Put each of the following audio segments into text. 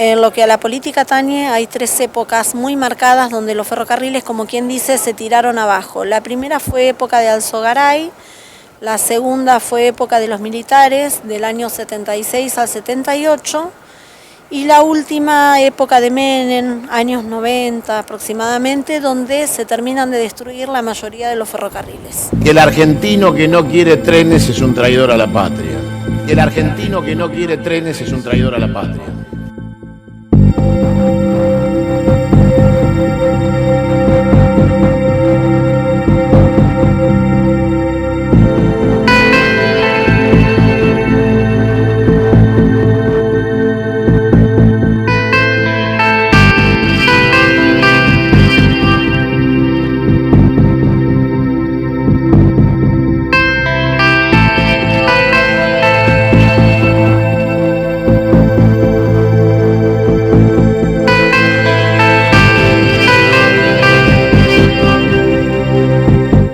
En lo que a la política atañe, hay 3 épocas muy marcadas donde los ferrocarriles, como quien dice, se tiraron abajo. La primera fue época de Alzogaray, la segunda fue época de los militares, del año 76 al 78, y la última época de Menem, años 90 aproximadamente, donde se terminan de destruir la mayoría de los ferrocarriles. El argentino que no quiere trenes es un traidor a la patria. El argentino que no quiere trenes es un traidor a la patria.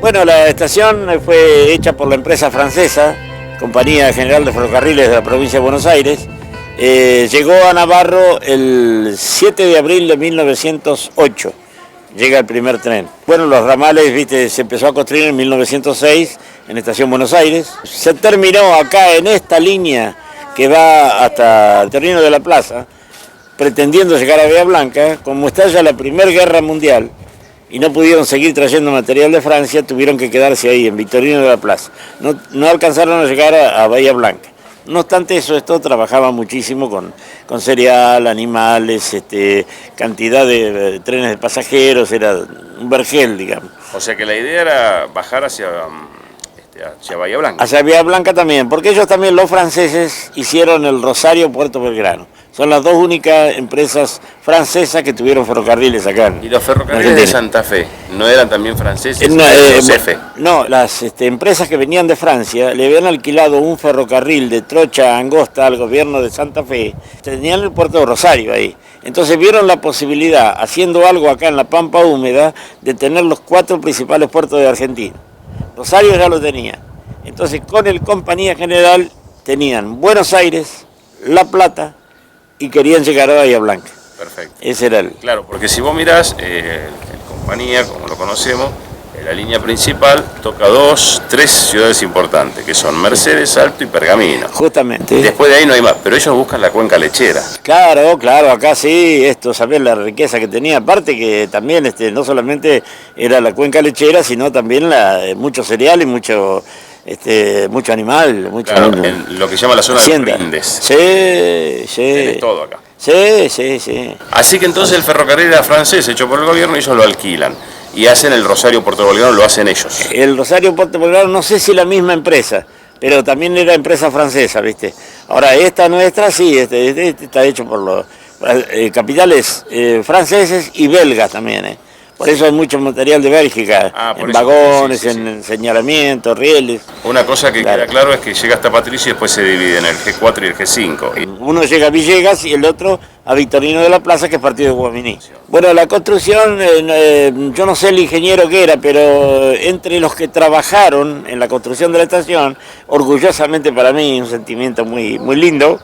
Bueno, la estación fue hecha por la empresa francesa, Compañía General de Ferrocarriles de la provincia de Buenos Aires. Llegó a Navarro el 7 de abril de 1908, llega el primer tren. Bueno, los ramales, viste, se empezó a construir en 1906 en Estación Buenos Aires. Se terminó acá en esta línea que va hasta el Torino de la Plaza, pretendiendo llegar a Bahía Blanca. Como estalla la Primera Guerra Mundial, y no pudieron seguir trayendo material de Francia, tuvieron que quedarse ahí, en Victorino de la Plaza. No alcanzaron a llegar a Bahía Blanca. No obstante eso, esto trabajaba muchísimo con cereal, animales, cantidad de trenes de pasajeros, era un vergel, digamos. O sea que la idea era bajar hacia Bahía Blanca. Hacia Bahía Blanca también, porque ellos también, los franceses, hicieron el Rosario-Puerto Belgrano. Son las dos únicas empresas francesas que tuvieron ferrocarriles acá. ¿Y los ferrocarriles de Santa Fe no eran también franceses? No, las empresas que venían de Francia le habían alquilado un ferrocarril de trocha angosta al gobierno de Santa Fe. Tenían el puerto de Rosario ahí. Entonces vieron la posibilidad, haciendo algo acá en la Pampa Húmeda, de tener los 4 principales puertos de Argentina. Rosario ya lo tenía. Entonces con el Compañía General tenían Buenos Aires, La Plata, y querían llegar a Bahía Blanca. Perfecto. Ese era el... Claro, porque si vos mirás, el Compañía, como lo conocemos, la línea principal toca 3 ciudades importantes, que son Mercedes, Salto y Pergamino. Justamente. Y después de ahí no hay más, pero ellos buscan la cuenca lechera. Claro, acá sí, sabés la riqueza que tenía, aparte que también no solamente era la cuenca lechera, sino también mucho cereal y mucho animal, claro, en lo que se llama la zona hacienda. De los Rindes. Sí. Tenés todo acá. Sí. Así que entonces el ferrocarril era francés, hecho por el gobierno, y ellos lo alquilan. Y hacen el Rosario-Puerto Belgrano, lo hacen ellos. El Rosario-Puerto Belgrano, no sé si la misma empresa, pero también era empresa francesa, ¿viste? Ahora, esta nuestra sí, está hecho por los capitales franceses y belgas también, Por eso hay mucho material de Bélgica, en vagones, sí. En señalamientos, rieles. Una cosa que queda claro es que llega hasta Patricio y después se divide en el G4 y el G5. Uno llega a Villegas y el otro a Victorino de la Plaza, que es partido de Guaminí. Bueno, la construcción, yo no sé el ingeniero que era, pero entre los que trabajaron en la construcción de la estación, orgullosamente para mí, un sentimiento muy, muy lindo,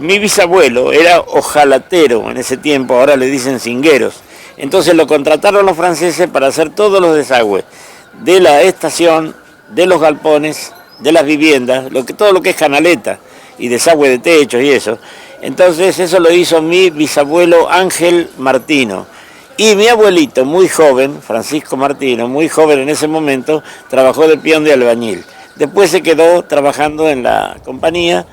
mi bisabuelo era ojalatero en ese tiempo, ahora le dicen cingueros. Entonces lo contrataron los franceses para hacer todos los desagües de la estación, de los galpones, de las viviendas, todo lo que es canaleta y desagüe de techos y eso. Entonces eso lo hizo mi bisabuelo Ángel Martino. Y mi abuelito, muy joven, Francisco Martino, muy joven en ese momento, trabajó de peón de albañil. Después se quedó trabajando en la compañía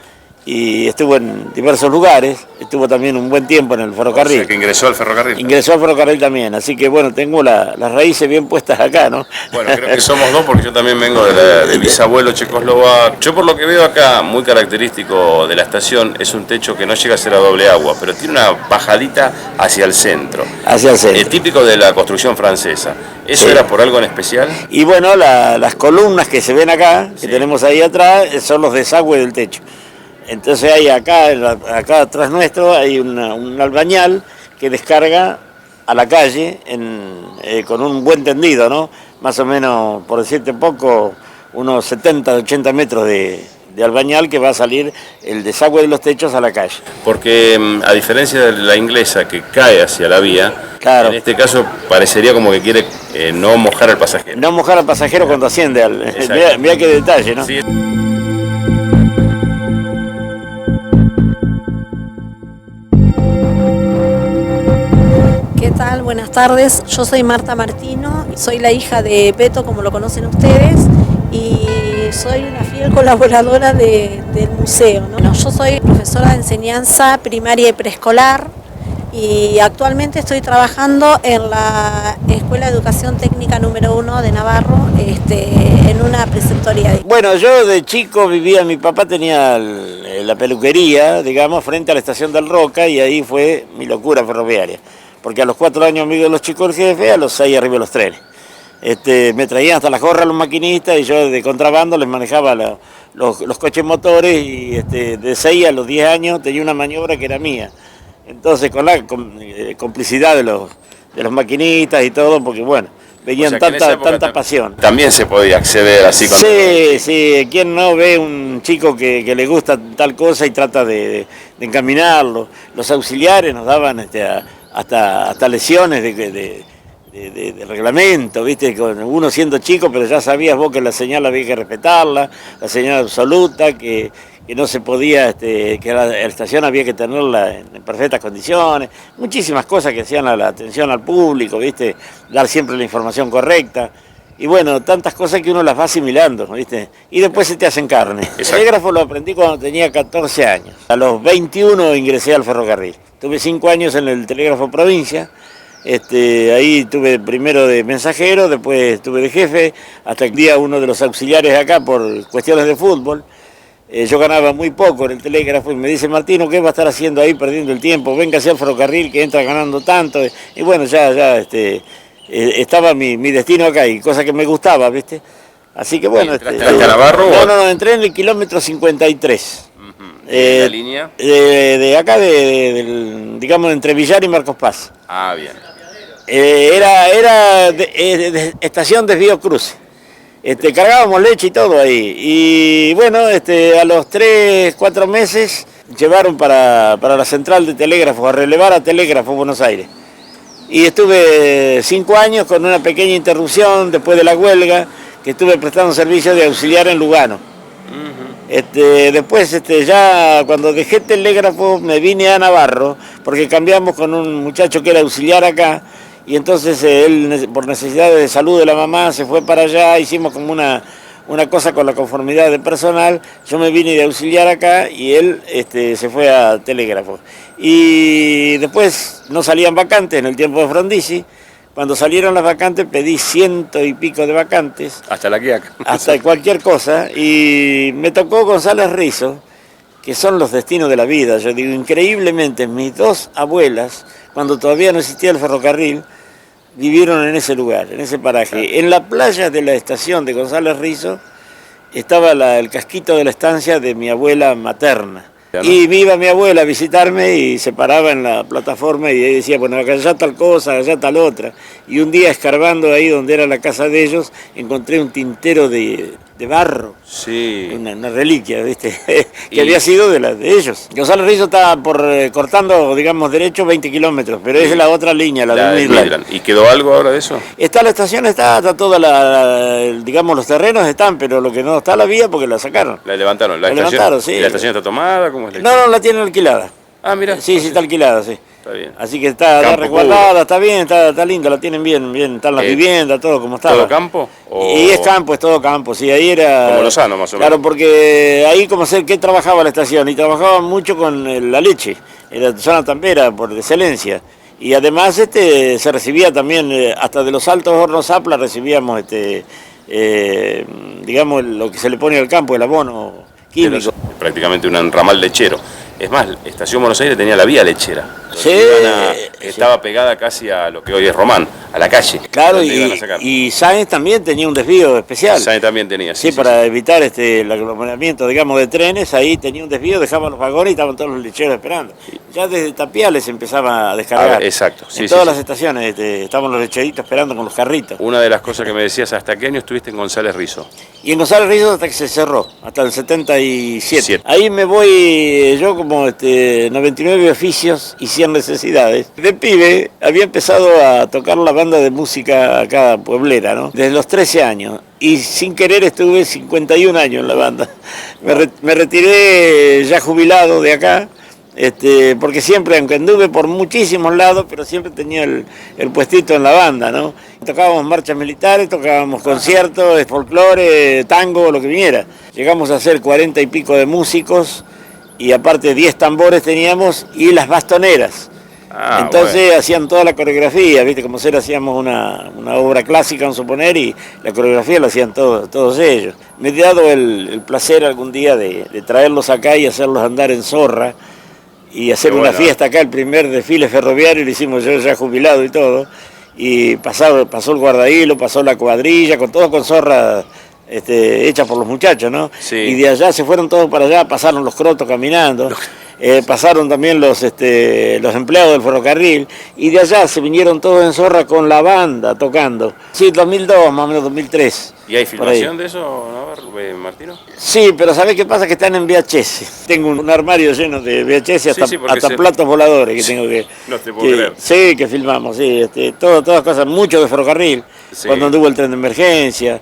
y estuvo en diversos lugares, estuvo también un buen tiempo en el ferrocarril. O sea que ingresó al ferrocarril. Ingresó al ferrocarril también, así que bueno, tengo las raíces bien puestas acá, ¿no? Bueno, creo que somos dos porque yo también vengo de bisabuelo checoslovaco. Yo por lo que veo acá, muy característico de la estación, es un techo que no llega a ser a doble agua, pero tiene una bajadita hacia el centro. Hacia el centro. Típico de la construcción francesa. ¿Eso era por algo en especial? Y bueno, las columnas que se ven acá, que tenemos ahí atrás, son los desagües del techo. Entonces hay acá atrás nuestro hay un albañal que descarga a la calle con un buen tendido, ¿no? Más o menos, por decirte poco, unos 70, 80 metros de de albañal que va a salir el desagüe de los techos a la calle. Porque a diferencia de la inglesa que cae hacia la vía, claro, en este caso parecería como que quiere no mojar al pasajero. No mojar al pasajero cuando asciende. Mirá qué detalle, ¿no? Sí. ¿Qué tal? Buenas tardes. Yo soy Marta Martino, soy la hija de Beto, como lo conocen ustedes, y soy una fiel colaboradora del museo, ¿no? Bueno, yo soy profesora de enseñanza primaria y preescolar y actualmente estoy trabajando en la Escuela de Educación Técnica número 1 de Navarro, en una preceptoría. Bueno, yo de chico vivía, mi papá tenía la peluquería, digamos, frente a la estación del Roca, y ahí fue mi locura ferroviaria. Porque a los 4 años amigo de los chicos del jefe, a los 6 arriba de los trenes. Me traían hasta las gorras los maquinistas y yo de contrabando les manejaba los coches motores, y de 6 a los 10 años tenía una maniobra que era mía. Entonces con la complicidad de los maquinistas y todo, porque bueno, veían tanta pasión. También se podía acceder así con... Sí, ¿quién no ve un chico que le gusta tal cosa y trata de encaminarlo? Los auxiliares nos daban hasta lesiones de reglamento, ¿viste? Con uno siendo chico, pero ya sabías vos que la señal había que respetarla, la señal absoluta, que no se podía, que la estación había que tenerla en perfectas condiciones, muchísimas cosas que hacían a la atención al público, ¿viste? Dar siempre la información correcta. Y bueno, tantas cosas que uno las va asimilando, ¿viste? Y después se te hacen carne. Exacto. El telégrafo lo aprendí cuando tenía 14 años. A los 21 ingresé al ferrocarril. Tuve 5 años en el telégrafo provincia. Ahí tuve primero de mensajero, después tuve de jefe, hasta el día uno de los auxiliares acá por cuestiones de fútbol. Yo ganaba muy poco en el telégrafo y me dice: Martino, ¿qué va a estar haciendo ahí perdiendo el tiempo? Véngase al ferrocarril que entra ganando tanto. Y bueno, ya estaba mi destino acá, y cosa que me gustaba, ¿viste? Así que bueno. ¿Entraste hasta Navarro? No, entré en el kilómetro 53. ¿De la línea? De acá, digamos, entre Villar y Marcos Paz. Ah, bien. Era estación Desvío Cruce. Cargábamos leche y todo ahí. Y bueno, a los 3-4 meses llevaron para la central de telégrafos, a relevar a Telégrafo Buenos Aires. Y estuve 5 años con una pequeña interrupción después de la huelga, que estuve prestando servicio de auxiliar en Lugano. Después, ya cuando dejé telégrafo me vine a Navarro, porque cambiamos con un muchacho que era auxiliar acá, y entonces él, por necesidades de salud de la mamá, se fue para allá. Hicimos como una cosa con la conformidad de personal. Yo me vine de auxiliar acá y él se fue a telégrafo. Y después no salían vacantes en el tiempo de Frondizi. Cuando salieron las vacantes pedí 100 y pico de vacantes. Hasta la Quiaca. Hasta cualquier cosa. Y me tocó González Rizo, que son los destinos de la vida. Yo digo, increíblemente, mis 2 abuelas, cuando todavía no existía el ferrocarril, vivieron en ese lugar, en ese paraje. En la playa de la estación de González Rizo estaba el casquito de la estancia de mi abuela materna. Y me iba mi abuela a visitarme y se paraba en la plataforma y decía: bueno, acá allá tal cosa, allá tal otra. Y un día, escarbando ahí donde era la casa de ellos, encontré un tintero de barro. Sí. Una reliquia, ¿viste? Que había sido de ellos. González Rizo estaba cortando, digamos, derecho 20 kilómetros, pero es la otra línea, la de Midland. ¿Y quedó algo ahora de eso? Está la estación, está toda digamos, los terrenos están, pero lo que no está la vía porque la sacaron. La levantaron. La levantaron, sí. ¿Y la estación está tomada? ¿Cómo es la No, la tienen alquilada. Ah, mira. Sí, está alquilada, sí. Está bien. Así que está resguardada, está bien, está linda, la tienen bien, están las viviendas, todo como estaba. ¿Todo campo? Y es campo, es todo campo, sí, ahí era... Como Lozano, más o menos. Claro, porque ahí como sé que trabajaba la estación, y trabajaba mucho con la leche, era zona tampera por excelencia. Y además se recibía también, hasta de los altos hornos Zapla recibíamos, digamos, lo que se le pone al campo, el abono químico. Prácticamente un ramal lechero. Es más, Estación Buenos Aires tenía la vía lechera. Sí, Estaba pegada casi a lo que hoy es Román, a la calle. Claro, donde iban a sacar. y Sáenz también tenía un desvío especial. Sáenz también tenía, Sí, para evitar el aglomeramiento, digamos, de trenes, ahí tenía un desvío, dejaban los vagones y estaban todos los lecheros esperando. Ya desde Tapiales empezaba a descargar. Exacto. En todas las estaciones estaban los lecheritos esperando con los carritos. Una de las cosas que me decías, ¿hasta qué año estuviste en González Rizo? Y en González Rizo hasta que se cerró, hasta el 77. Siete. Ahí me voy yo como 99 oficios y 100 necesidades. De pibe había empezado a tocar la banda de música acá pueblera, ¿no? Desde los 13 años. Y sin querer estuve 51 años en la banda. Me retiré ya jubilado de acá. Porque siempre, aunque anduve por muchísimos lados, pero siempre tenía el puestito en la banda, ¿no? Tocábamos marchas militares, tocábamos conciertos, folclore, tango, lo que viniera. Llegamos a ser 40 y pico de músicos y aparte 10 tambores teníamos y las bastoneras. Entonces hacían toda la coreografía, ¿viste? Como ser hacíamos una obra clásica, vamos a suponer, y la coreografía la hacían todos ellos. Me he dado el placer algún día de traerlos acá y hacerlos andar en zorra. Y hacer una fiesta acá, el primer desfile ferroviario, lo hicimos yo ya jubilado y todo. Y pasó el guardahilo, pasó la cuadrilla, con zorra hecha por los muchachos, ¿no? Sí. Y de allá se fueron todos para allá, pasaron los crotos caminando, pasaron también los empleados del ferrocarril, y de allá se vinieron todos en zorra con la banda tocando. Sí, 2002, más o menos 2003. ¿Y hay filmación de eso, Martino? Sí, pero ¿sabés qué pasa? Que están en VHS. Tengo un armario lleno de VHS, hasta platos voladores que tengo que... No te puedo creer. Sí, que filmamos, sí. Todas cosas, mucho de ferrocarril, cuando anduvo el tren de emergencia,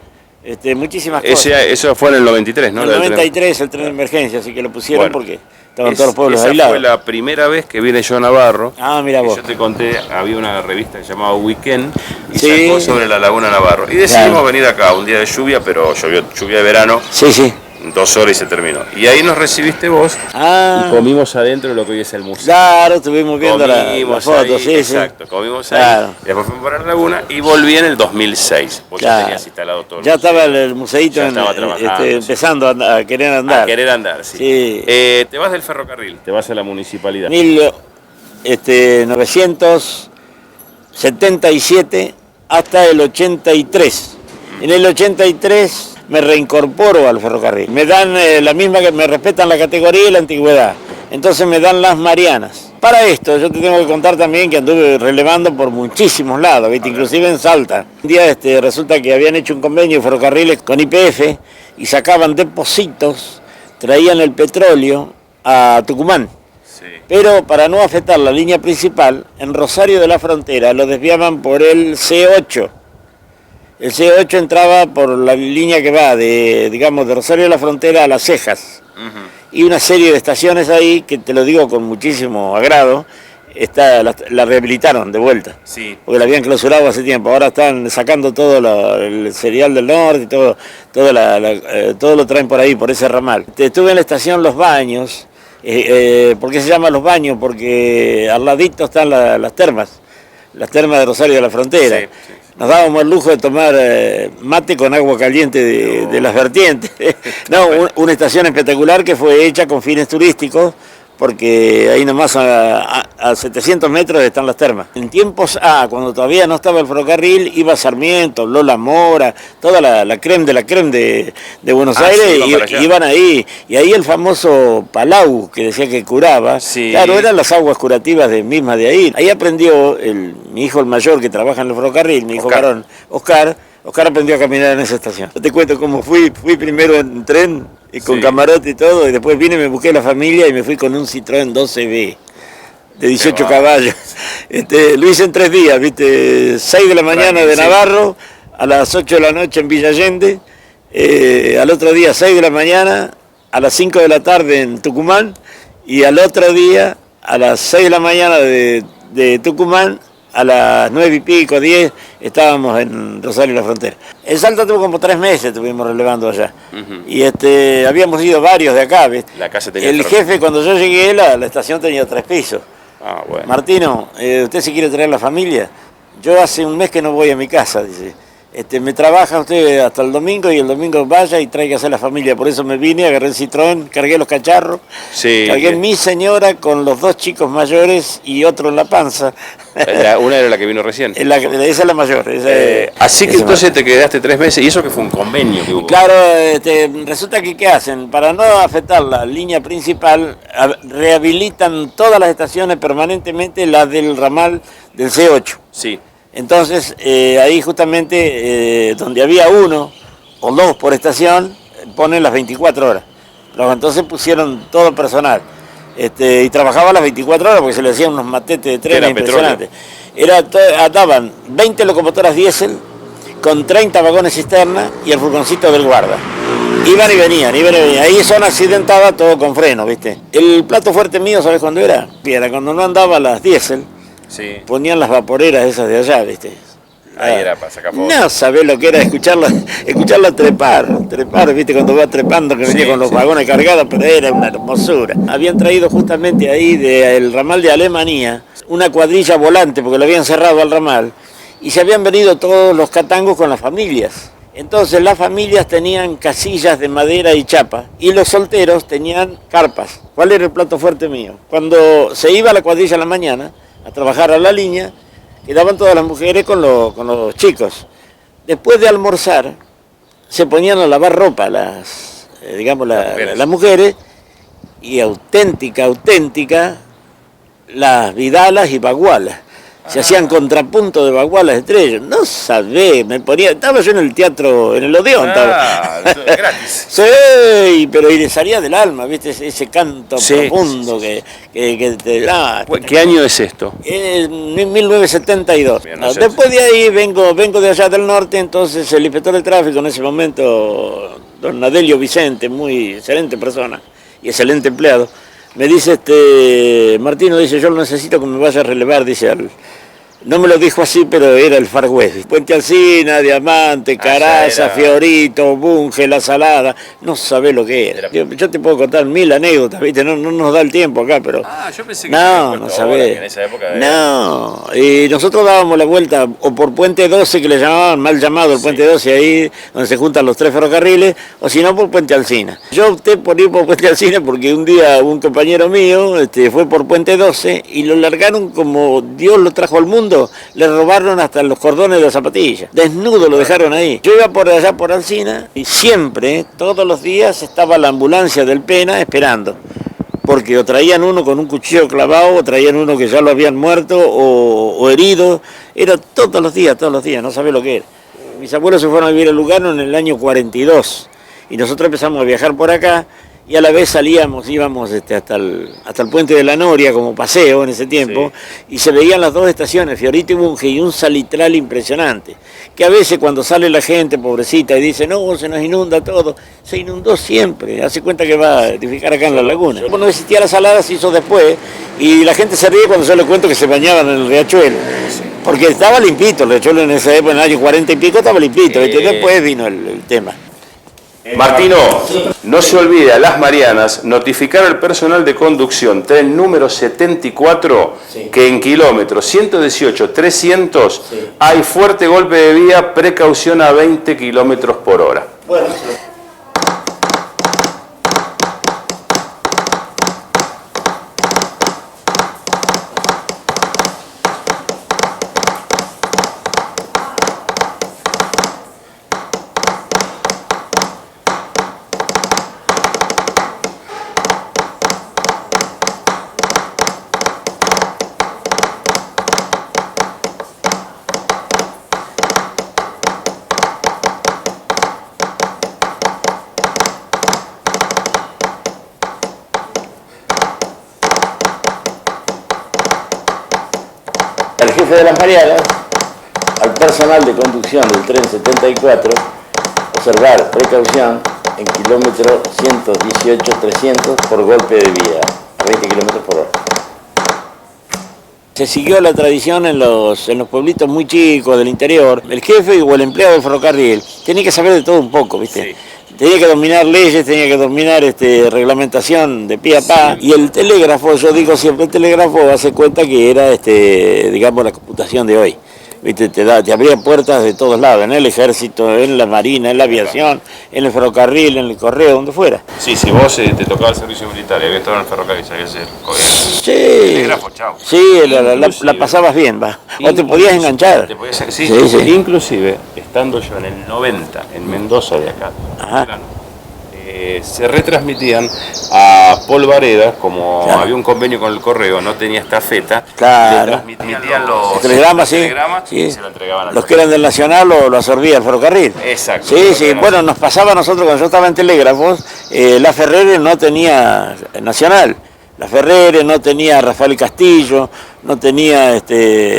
muchísimas cosas. Eso fue en el 93, ¿no? En el 93 el tren de emergencia, así que lo pusieron porque estaban todos los pueblos esa aislados. Fue la primera vez que vine yo a Navarro. Ah, mira vos. Yo te conté, había una revista que se llamaba Weekend y Sí. sacó sobre la Laguna Navarro. Y decidimos venir acá, un día de lluvia, pero llovió lluvia de verano. Sí. 2 horas y se terminó. Y ahí nos recibiste vos y comimos adentro de lo que hoy es el museo. Claro, estuvimos viendo las fotos, ahí, sí. Exacto, comimos ahí. Claro. Después fuimos para la Laguna y volví en el 2006. Vos ya tenías instalado todo. Ya estaba el museíto Ya estaba trabajando, empezando a querer andar. A querer andar, sí. Sí. Te vas del ferrocarril, te vas a la municipalidad. 1977 hasta el 83. En el 83 me reincorporo al ferrocarril. Me dan la misma, que me respetan la categoría y la antigüedad. Entonces me dan las Marianas. Para esto yo te tengo que contar también que anduve relevando por muchísimos lados, ¿viste? Inclusive en Salta. Un día resulta que habían hecho un convenio de ferrocarriles con YPF y sacaban depósitos, traían el petróleo a Tucumán. Sí. Pero para no afectar la línea principal, en Rosario de la Frontera lo desviaban por el C8. El C8 entraba por la línea que va de Rosario de la Frontera a Las Cejas. Y una serie de estaciones ahí, que te lo digo con muchísimo agrado, la rehabilitaron de vuelta. Sí. Porque la habían clausurado hace tiempo. Ahora están sacando todo el cereal del norte y todo lo traen por ahí, por ese ramal. Estuve en la estación Los Baños. ¿Por qué se llama Los Baños? Porque al ladito están las termas de Rosario de la Frontera. Sí. Nos dábamos el lujo de tomar mate con agua caliente de las vertientes. No, una estación espectacular que fue hecha con fines turísticos, porque ahí nomás a 700 metros están las termas. En tiempos cuando todavía no estaba el ferrocarril, iba Sarmiento, Lola Mora, toda la creme de Buenos Aires, sí, iban ahí. Y ahí el famoso Palau, que decía que curaba, claro, eran las aguas curativas mismas de ahí. Ahí aprendió mi hijo el mayor, que trabaja en el ferrocarril, mi hijo varón, Oscar aprendió a caminar en esa estación. Yo te cuento cómo fui primero en tren, y con camarote y todo, y después vine, me busqué la familia y me fui con un Citroën 12B de 18 caballos. Lo hice en 3 días, ¿viste? 6 de la mañana de Navarro, a las 8 de la noche en Villa Allende, al otro día 6 de la mañana, a las 5 de la tarde en Tucumán, y al otro día a las 6 de la mañana de Tucumán, a las 9 y pico, 10, estábamos en Rosario de la Frontera. En Salta tuvo como 3 meses, estuvimos relevando allá. Y habíamos ido varios de acá, ¿viste? La casa tenía el jefe, cuando yo llegué, la estación tenía 3 pisos. Bueno. Martino, ¿usted se quiere traer la familia? Yo hace un mes que no voy a mi casa, dice. me trabaja usted hasta el domingo y el domingo vaya y tráigase a la familia. Por eso me vine, agarré el Citroën, cargué los cacharros, Sí. cargué mi señora con los 2 chicos mayores y otro en la panza. Una era la que vino recién. Esa es la mayor. Así que entonces te quedaste 3 meses y eso que fue un convenio que hubo. Claro, resulta que ¿qué hacen? Para no afectar la línea principal, rehabilitan todas las estaciones permanentemente, las del ramal del C8. Sí. Entonces, ahí justamente donde había 1 o 2 por estación, ponen las 24 horas. Pero entonces pusieron todo personal. Y trabajaba las 24 horas porque se le hacían unos matetes de trenes impresionantes. Daban 20 locomotoras diésel con 30 vagones cisterna y el furgoncito del guarda. Iban y venían. Ahí son accidentadas todo con freno, ¿viste? El plato fuerte mío, ¿sabes cuándo era? Era cuando no andaba las diésel. Sí. Ponían las vaporeras esas de allá, ¿viste? Ahí era para sacar fotos. No sabés lo que era escucharla trepar, ¿viste? Cuando va trepando, que venía con los vagones cargados, pero era una hermosura. Habían traído justamente ahí del ramal de Alemania una cuadrilla volante, porque lo habían cerrado al ramal, y se habían venido todos los catangos con las familias. Entonces las familias tenían casillas de madera y chapa, y los solteros tenían carpas. ¿Cuál era el plato fuerte mío? Cuando se iba la cuadrilla a la mañana a trabajar a la línea, quedaban todas las mujeres con los chicos. Después de almorzar, se ponían a lavar ropa las mujeres, y auténtica, las vidalas y bagualas. Se hacían contrapunto de bagualas entre ellos. No sabés, estaba yo en el teatro, en el Odeón. Gratis. Sí, pero y le salía del alma, ¿viste? Ese canto profundo que te da. ¿Qué año es esto? En 1972. Bien, no sé. Después de ahí vengo de allá del norte, entonces el inspector de tráfico en ese momento, don Adelio Vicente, muy excelente persona y excelente empleado, me dice, Martino, dice, yo lo necesito que me vaya a relevar, dice, no me lo dijo así, pero era el Far West. Puente Alsina, Diamante, Caraza, Fiorito, Bunge, La Salada, no sabés lo que era. Yo te puedo contar 1000 anécdotas, ¿viste? No nos da el tiempo acá, pero... Yo pensé que no sabés. en esa época No, y nosotros dábamos la vuelta o por Puente 12, que le llamaban, mal llamado el Puente 12, ahí donde se juntan los 3 ferrocarriles, o si no por Puente Alsina. Yo opté por ir por Puente Alsina porque un día un compañero mío fue por Puente 12 y lo largaron como Dios lo trajo al mundo. Le robaron hasta los cordones de las zapatillas. Desnudo lo dejaron ahí. Yo iba por allá por Alsina y siempre, todos los días, estaba la ambulancia del Pena esperando. Porque o traían uno con un cuchillo clavado, o traían uno que ya lo habían muerto o herido. Era todos los días, no sabés lo que era. Mis abuelos se fueron a vivir a Lugano en el año 42 y nosotros empezamos a viajar por acá. Y a la vez íbamos hasta el puente de la Noria como paseo en ese tiempo, y se veían las 2 estaciones, Fiorito y Bunge, y un salitral impresionante, que a veces cuando sale la gente, pobrecita, y dice, no, se nos inunda todo, se inundó siempre, hace cuenta que va a edificar acá en la laguna. Cuando existía la salada se hizo después, y la gente se ríe cuando yo le cuento que se bañaban en el riachuelo, porque estaba limpito, el riachuelo en esa época, en el año 40 y pico, estaba limpito, después vino el tema. Martino, no se olvide a Las Marianas notificar al personal de conducción, tren número 74, que en kilómetros 118-300 hay fuerte golpe de vía, precaución a 20 kilómetros por hora. Bueno. Al jefe de Las Marianas, al personal de conducción del tren 74, observar precaución en kilómetro 118-300 por golpe de vía, a 20 kilómetros por hora. Se siguió la tradición en los pueblitos muy chicos del interior. El jefe o el empleado del ferrocarril tenía que saber de todo un poco, ¿viste? Sí. Tenía que dominar leyes, tenía que dominar reglamentación de pie a pa. Y el telégrafo, yo digo siempre, el telégrafo hace cuenta que era, digamos, la computación de hoy. ¿viste? Te abría puertas de todos lados, en el ejército, en la marina, en la aviación, en el ferrocarril, en el correo, donde fuera. Sí, si vos te tocaba el servicio militar y habías estado en el ferrocarril, sabías hacer Sí, telégrafo, chau. sí, la pasabas bien, va. O te podías enganchar. Sí, Sí, sí. Inclusive, estando yo en el 90, en Mendoza de acá, se retransmitían a Paul Vareda, como Claro. había un convenio con el correo, no tenía estafeta, Claro. le transmitían los telegramas, sí. telegramas y Sí. se lo entregaban al Los que eran del Nacional lo absorbía el ferrocarril. Exacto. Sí, sí, bueno, nos pasaba a nosotros cuando yo estaba en Telégrafos, la Ferrere no tenía Nacional, la Ferrere no tenía Rafael Castillo, no tenía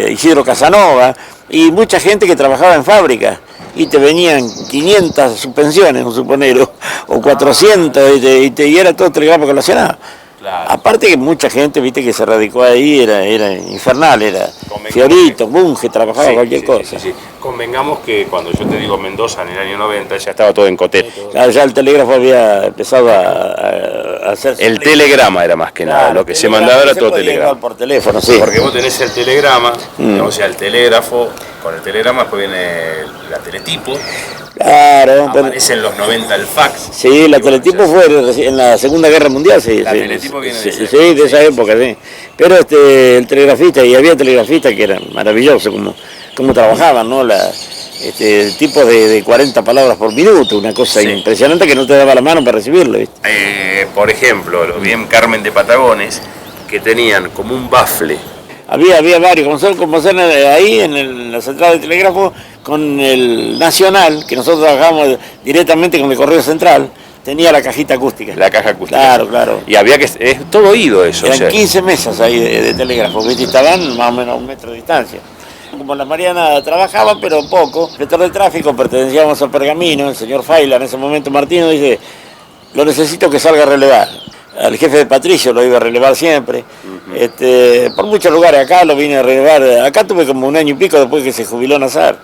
Isidro Casanova, y mucha gente que trabajaba en fábricas, y te venían 500 suspensiones, un suponero, o 400, y era todo telegrama relacionado. Claro. Aparte que mucha gente, viste, que se radicó ahí, era infernal, era Fiorito, Bunge, trabajaba cualquier cosa. Sí. Convengamos que cuando yo te digo Mendoza en el año 90 ya estaba todo en coté. Claro, ya el telégrafo había empezado a hacerse. El telegrama era más que nada, Claro, lo que se mandaba era todo podía telegrama. igual por teléfono, sí. Porque vos tenés el telegrama, o sea, el telégrafo, con el telegrama después viene la teletipo, Claro, pero- aparece en los 90 el fax. sí, la Y bueno, teletipo ya- fue en la Segunda Guerra Mundial, sí. La sí, teletipo viene de sí, esa sí, época, de esa sí, época, sí. Pero el telegrafista, y había telegrafistas que eran maravillosos, como trabajaban, ¿no? Tipos de 40 palabras por minuto, una cosa Sí. impresionante que no te daba la mano para recibirlo, ¿viste? Por ejemplo, lo vi en Carmen de Patagones, que tenían como un bafle. Había varios, como son ahí en la central de telégrafo, con el Nacional, que nosotros trabajábamos directamente con el Correo Central, tenía la cajita acústica. La caja acústica. Claro, claro. Y había que... Es todo oído eso. Eran o sea, 15 mesas ahí de telégrafo, ¿viste? Y estaban más o menos a 1 metro de distancia. Como la Mariana trabajaba, pero poco, inspector de tráfico, pertenecíamos a Pergamino, el señor Faila, en ese momento Martino, dice, lo necesito que salga a relevar. Al jefe de Patricio lo iba a relevar siempre. Por muchos lugares acá lo vine a relevar. Acá tuve como 1 año y pico después que se jubiló Nazar.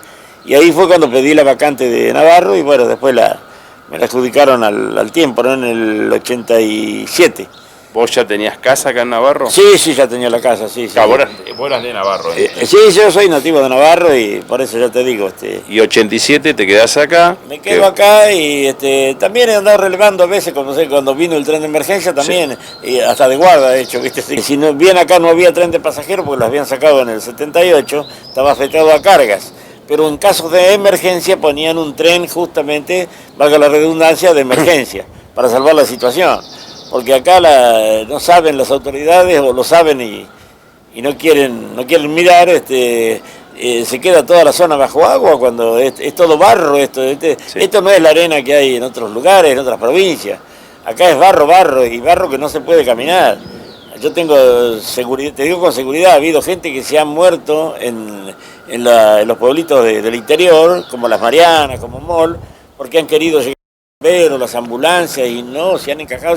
Y ahí fue cuando pedí la vacante de Navarro y bueno, después me la adjudicaron al tiempo, ¿no? En el 87. ¿Vos ya tenías casa acá en Navarro? Sí, ya tenía la casa, sí. Ah, vos eras de Navarro. Sí, yo soy nativo de Navarro y por eso ya te digo, Y 87 te quedás acá. me quedo acá y también he andado relevando a veces cuando vino el tren de emergencia también, y hasta de guarda de hecho, ¿viste? Si no, bien acá no había tren de pasajeros porque los habían sacado en el 78, estaba afectado a cargas, pero en casos de emergencia ponían un tren justamente, valga la redundancia, de emergencia, para salvar la situación, porque acá no saben las autoridades o lo saben y no quieren mirar, se queda toda la zona bajo agua cuando es todo barro esto no es la arena que hay en otros lugares, en otras provincias. Acá es barro y barro que no se puede caminar. Yo tengo seguridad, te digo con seguridad, ha habido gente que se ha muerto en los pueblitos del interior, como Las Marianas, como Mol, porque han querido llegar o las ambulancias y no, se han encajado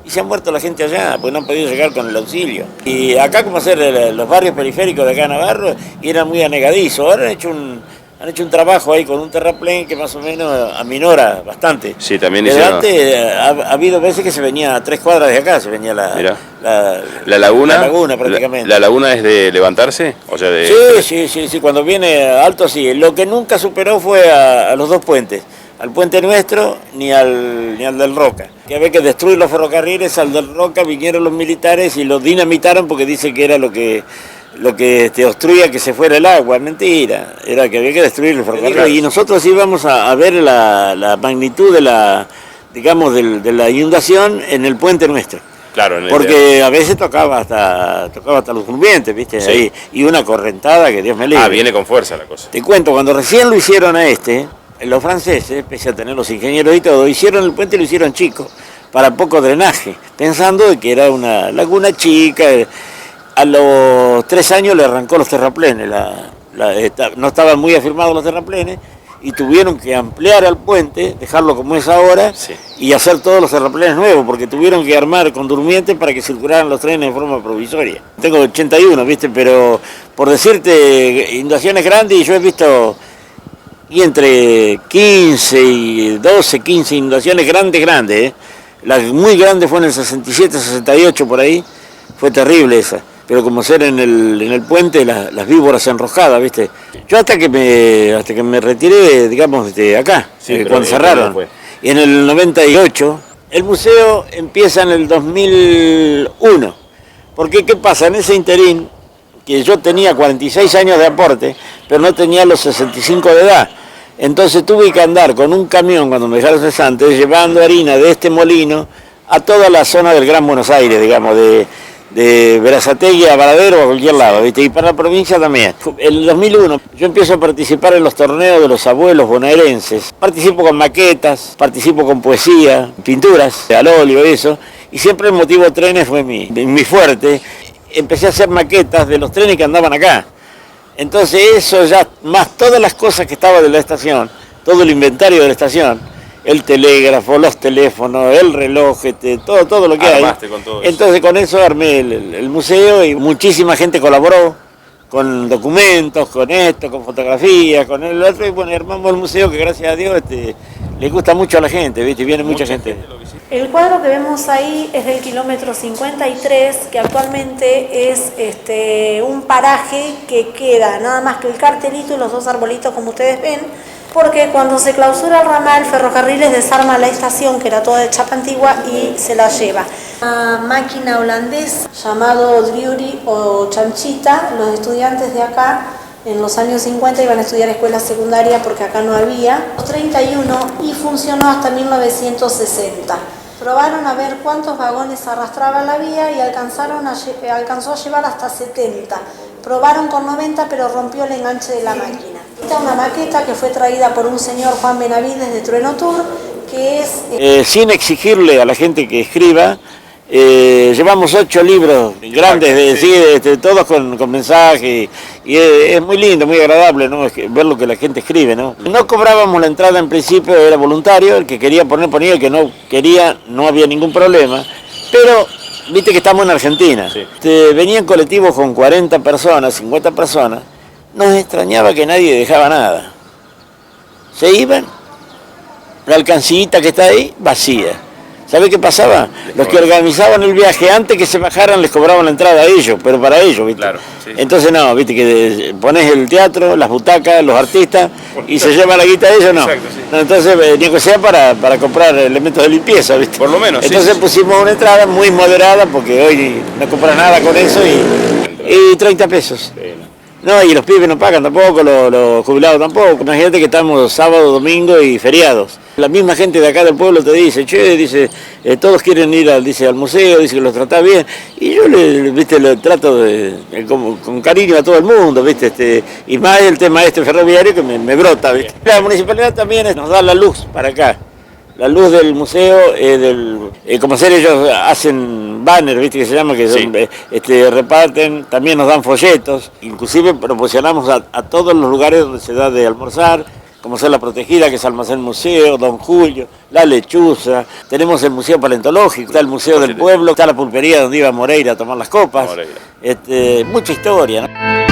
y se han muerto la gente allá, porque no han podido llegar con el auxilio. Y acá, como hacer los barrios periféricos de acá en Navarro, eran muy anegadizos. Ahora han hecho un trabajo ahí con un terraplén que más o menos aminora bastante. Sí, también Pero hicieron... antes ha habido veces que se venía a 3 cuadras de acá, se venía La laguna. La laguna prácticamente. La laguna es de levantarse, o sea, de... Sí, cuando viene alto sí. Lo que nunca superó fue a los 2 puentes. Al puente nuestro ni al del Roca. Que había que destruir los ferrocarriles, al del Roca vinieron los militares y lo dinamitaron porque dice que era lo que obstruía que se fuera el agua. Mentira, era que había que destruir el ferrocarril. Y nosotros íbamos a ver la magnitud de la inundación en el puente nuestro. Claro, en el Porque a veces tocaba hasta los durmientes, ¿viste? Sí. Ahí, y una correntada que Dios me libre. viene con fuerza la cosa. Te cuento, cuando recién lo hicieron a los franceses, pese a tener los ingenieros y todo, hicieron el puente y lo hicieron chico, para poco drenaje, pensando de que era una laguna chica. A los 3 años le arrancó los terraplenes, no estaban muy afirmados los terraplenes, y tuvieron que ampliar al puente, dejarlo como es ahora, Sí. y hacer todos los terraplenes nuevos, porque tuvieron que armar con durmientes para que circularan los trenes de forma provisoria. Tengo 81, ¿viste? Pero por decirte, inundaciones grandes, yo he visto... Y entre 15 y 12, 15 inundaciones grandes, La muy grande fue en el 67, 68 por ahí, fue terrible esa. pero como ser en el puente las víboras enroscadas, ¿viste? Yo hasta que me retiré, digamos, de acá, cuando cerraron. Y en el 98, el museo empieza en el 2001. Porque, ¿qué pasa? En ese interín, que yo tenía 46 años de aporte, pero no tenía los 65 de edad. Entonces tuve que andar con un camión, cuando me dejaron cesante, llevando harina de este molino a toda la zona del Gran Buenos Aires, digamos, de Berazategui a Varadero o a cualquier lado, ¿viste? Y para la provincia también. En el 2001 yo empiezo a participar en los torneos de los abuelos bonaerenses. Participo con maquetas, participo con poesía, pinturas, al óleo, eso. Y siempre el motivo trenes fue mi fuerte. Empecé a hacer maquetas de los trenes que andaban acá. Entonces eso ya, más todas las cosas que estaban de la estación, todo el inventario de la estación, el telégrafo, los teléfonos, el reloj, todo lo que Armaste hay. Con todo eso. Entonces con eso armé el museo y muchísima gente colaboró con documentos, con esto, con fotografías, con el otro, y bueno, armamos el museo que gracias a Dios le gusta mucho a la gente, ¿viste? Viene mucha gente. El cuadro que vemos ahí es del kilómetro 53, que actualmente es un paraje que queda nada más que el cartelito y los dos arbolitos como ustedes ven, porque cuando se clausura el ramal, Ferrocarriles desarma la estación, que era toda de chapa antigua, y se la lleva. Una máquina holandesa llamado Drury o Chanchita, los estudiantes de acá en los años 50 iban a estudiar escuela secundaria porque acá no había, 31, y funcionó hasta 1960. Probaron a ver cuántos vagones arrastraba la vía y alcanzó a llevar hasta 70. Probaron con 90, pero rompió el enganche de la máquina. Esta es una maqueta que fue traída por un señor Juan Benavides de Trueno Tour, que es... sin exigirle a la gente que escriba, llevamos 8 libros grandes, todos con mensajes, y es muy lindo, muy agradable, ¿no? Ver lo que la gente escribe, ¿no? No cobrábamos la entrada en principio, era voluntario, el que quería ponía, el que no quería, no había ningún problema, pero viste que estamos en Argentina, sí. Venían colectivos con 40 personas, 50 personas, nos extrañaba que nadie dejaba nada, se iban, la alcancillita que está ahí, vacía. ¿Sabe qué pasaba? Los que organizaban el viaje, antes que se bajaran, les cobraban la entrada a ellos, pero para ellos, ¿viste? Claro, sí. Entonces no, ¿viste? Que pones el teatro, las butacas, los artistas, y se lleva la guita de ellos, no. Exacto, sí. No, entonces, ni que sea para comprar elementos de limpieza, ¿viste? Por lo menos, entonces sí. pusimos una entrada muy moderada, porque hoy no compras nada con eso, y 30 pesos. Sí. No, y los pibes no pagan tampoco, los jubilados tampoco. Imagínate que estamos sábado, domingo y feriados. La misma gente de acá del pueblo te dice, todos quieren ir al museo, dice que los tratás bien. Y yo le trato con cariño a todo el mundo, ¿viste? Y más el tema ferroviario que me brota, ¿viste? La municipalidad también nos da la luz para acá. La luz del museo, como ser ellos hacen banners, ¿viste? Que se llama, que sí. Reparten, también nos dan folletos, inclusive proporcionamos a todos los lugares donde se da de almorzar, como ser La Protegida, que es Almacén Museo, Don Julio, La Lechuza, tenemos el Museo Paleontológico, está el Museo del Pueblo, está la pulpería donde iba Moreira a tomar las copas, mucha historia, ¿no?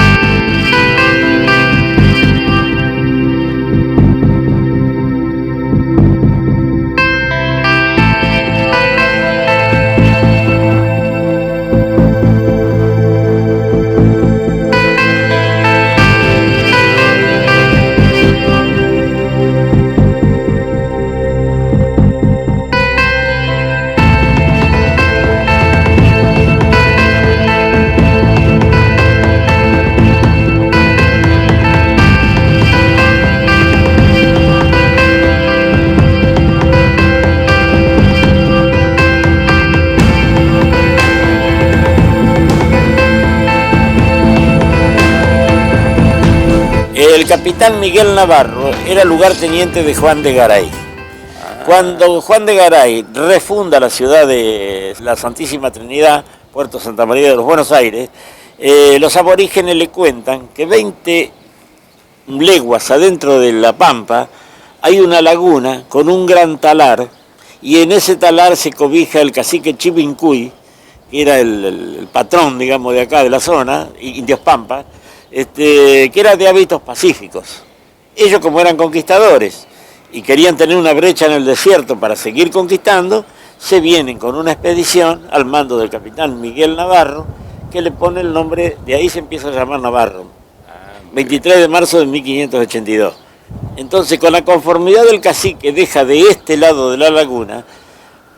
El capitán Miguel Navarro era lugarteniente de Juan de Garay. Cuando Juan de Garay refunda la ciudad de la Santísima Trinidad, Puerto Santa María de los Buenos Aires, los aborígenes le cuentan que 20 leguas adentro de la pampa hay una laguna con un gran talar, y en ese talar se cobija el cacique Chivincuy, que era el patrón, digamos, de acá de la zona, Indios Pampa, que era de hábitos pacíficos. Ellos, como eran conquistadores y querían tener una brecha en el desierto para seguir conquistando, se vienen con una expedición al mando del capitán Miguel Navarro, que le pone el nombre, de ahí se empieza a llamar Navarro. 23 de marzo de 1582. Entonces, con la conformidad del cacique, deja de este lado de la laguna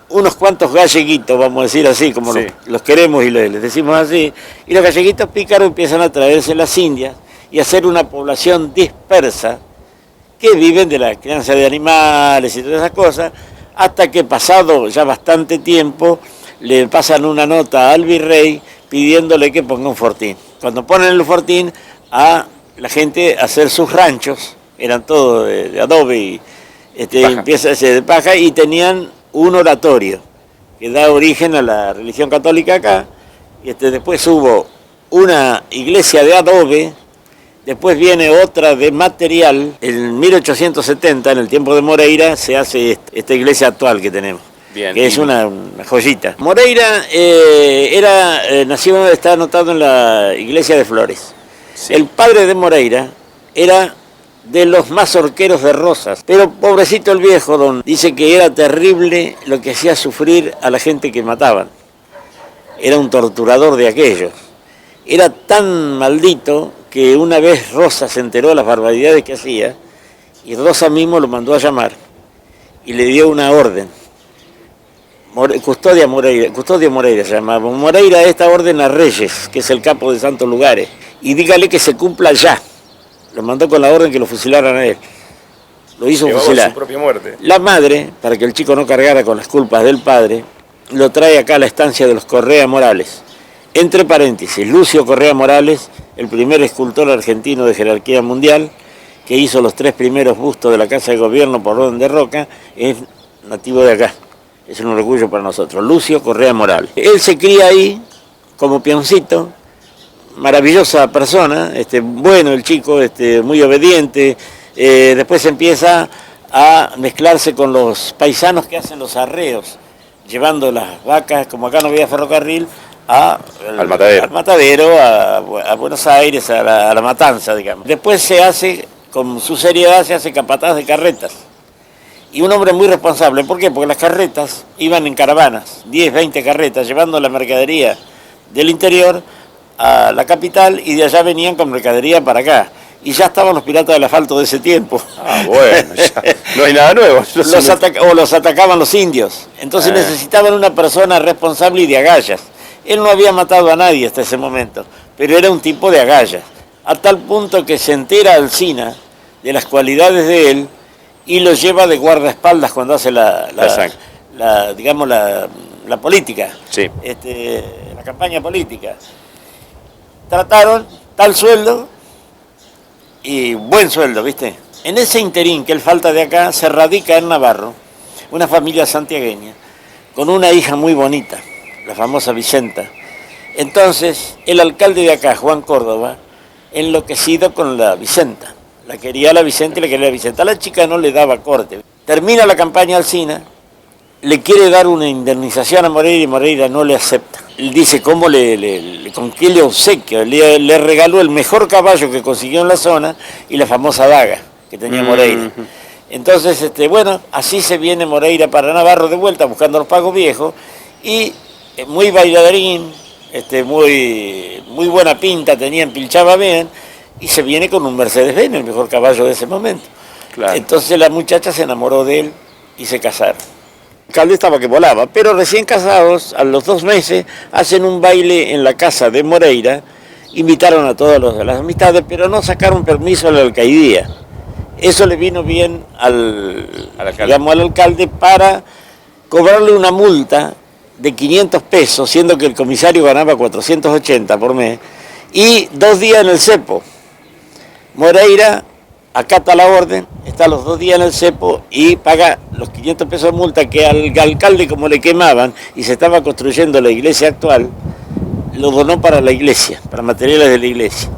unos cuantos galleguitos, vamos a decir así, como Sí. los queremos y les decimos así, y los galleguitos pícaros empiezan a traerse las indias y a hacer una población dispersa que viven de la crianza de animales y todas esas cosas, hasta que pasado ya bastante tiempo le pasan una nota al virrey pidiéndole que ponga un fortín. Cuando ponen el fortín, a la gente a hacer sus ranchos, eran todos de adobe y empieza a ser de paja, y tenían un oratorio que da origen a la religión católica acá. Y después hubo una iglesia de adobe, después viene otra de material. En 1870, en el tiempo de Moreira, se hace esta iglesia actual que tenemos. Bien, Que es una joyita. Moreira nació, está anotado en la iglesia de Flores. Sí. El padre de Moreira era de los mazorqueros de Rosas, pero pobrecito el viejo, dice que era terrible lo que hacía sufrir a la gente que mataban. Era un torturador de aquellos. Era tan maldito que una vez Rosas se enteró de las barbaridades que hacía, y Rosas mismo lo mandó a llamar y le dio una orden. Custodio Moreira se llamaba. Moreira, esta orden a Reyes, que es el capo de santos lugares, y dígale que se cumpla ya. Lo mandó con la orden que lo fusilaran a él. Lo hizo fusilar. Su propia muerte. La madre, para que el chico no cargara con las culpas del padre, lo trae acá a la estancia de los Correa Morales. Entre paréntesis, Lucio Correa Morales, el primer escultor argentino de jerarquía mundial, que hizo los 3 primeros bustos de la Casa de Gobierno por orden de Roca, es nativo de acá. Es un orgullo para nosotros. Lucio Correa Morales. Él se cría ahí como peoncito, maravillosa persona, bueno el chico, muy obediente. Después empieza a mezclarse con los paisanos que hacen los arreos, llevando las vacas, como acá no había ferrocarril, al matadero, a Buenos Aires, a la matanza, digamos. Después se hace, con su seriedad, se hace capataz de carretas. Y un hombre muy responsable. ¿Por qué? Porque las carretas iban en caravanas, 10, 20 carretas, llevando la mercadería del interior a la capital, y de allá venían con mercadería para acá. Y ya estaban los piratas del asfalto de ese tiempo. Ah, bueno, ya no hay nada nuevo. Los atacaban los indios. Entonces necesitaban una persona responsable y de agallas. Él no había matado a nadie hasta ese momento, pero era un tipo de agallas. A tal punto que se entera Alsina de las cualidades de él y lo lleva de guardaespaldas cuando hace la política, Sí. La campaña política. Trataron tal sueldo y buen sueldo, ¿viste? En ese interín que él falta de acá, se radica en Navarro una familia santiagueña con una hija muy bonita, la famosa Vicenta. Entonces, el alcalde de acá, Juan Córdoba, enloquecido con la Vicenta. La quería la Vicenta y la quería la Vicenta. A la chica no le daba corte. Termina la campaña Alsina, le quiere dar una indemnización a Moreira y Moreira no le acepta. Él dice cómo con qué le obsequia. Le regaló el mejor caballo que consiguió en la zona y la famosa daga que tenía Moreira. Entonces, así se viene Moreira para Navarro de vuelta buscando los pagos viejos, y muy bailarín, muy buena pinta, empilchaba bien, y se viene con un Mercedes-Benz, el mejor caballo de ese momento. Claro. Entonces la muchacha se enamoró de él y se casaron. El alcalde estaba que volaba, pero recién casados, a los 2 meses, hacen un baile en la casa de Moreira, invitaron a todas las amistades, pero no sacaron permiso a la alcaidía. Eso le vino bien al alcalde para cobrarle una multa de 500 pesos, siendo que el comisario ganaba 480 por mes, y 2 días en el cepo. Moreira acata la orden, está los 2 días en el cepo y paga los 500 pesos de multa, que al alcalde, como le quemaban y se estaba construyendo la iglesia actual, lo donó para la iglesia, para materiales de la iglesia.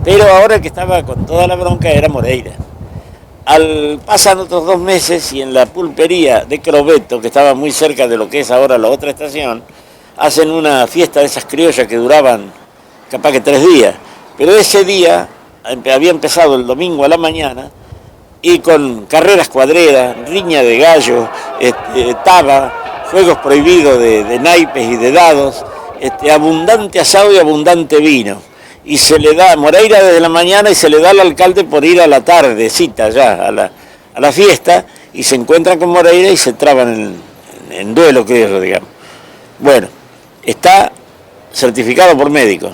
Pero ahora que estaba con toda la bronca era Moreira. Pasan otros 2 meses y en la pulpería de Crobeto, que estaba muy cerca de lo que es ahora la otra estación, hacen una fiesta de esas criollas que duraban capaz que 3 días. Pero ese día había empezado el domingo a la mañana, y con carreras cuadreras, riña de gallo, taba, juegos prohibidos de naipes y de dados, abundante asado y abundante vino. Y se le da Moreira desde la mañana y se le da al alcalde por ir a la tardecita ya, a la fiesta, y se encuentran con Moreira y se traban en duelo, creo, digamos. Bueno, está certificado por médicos.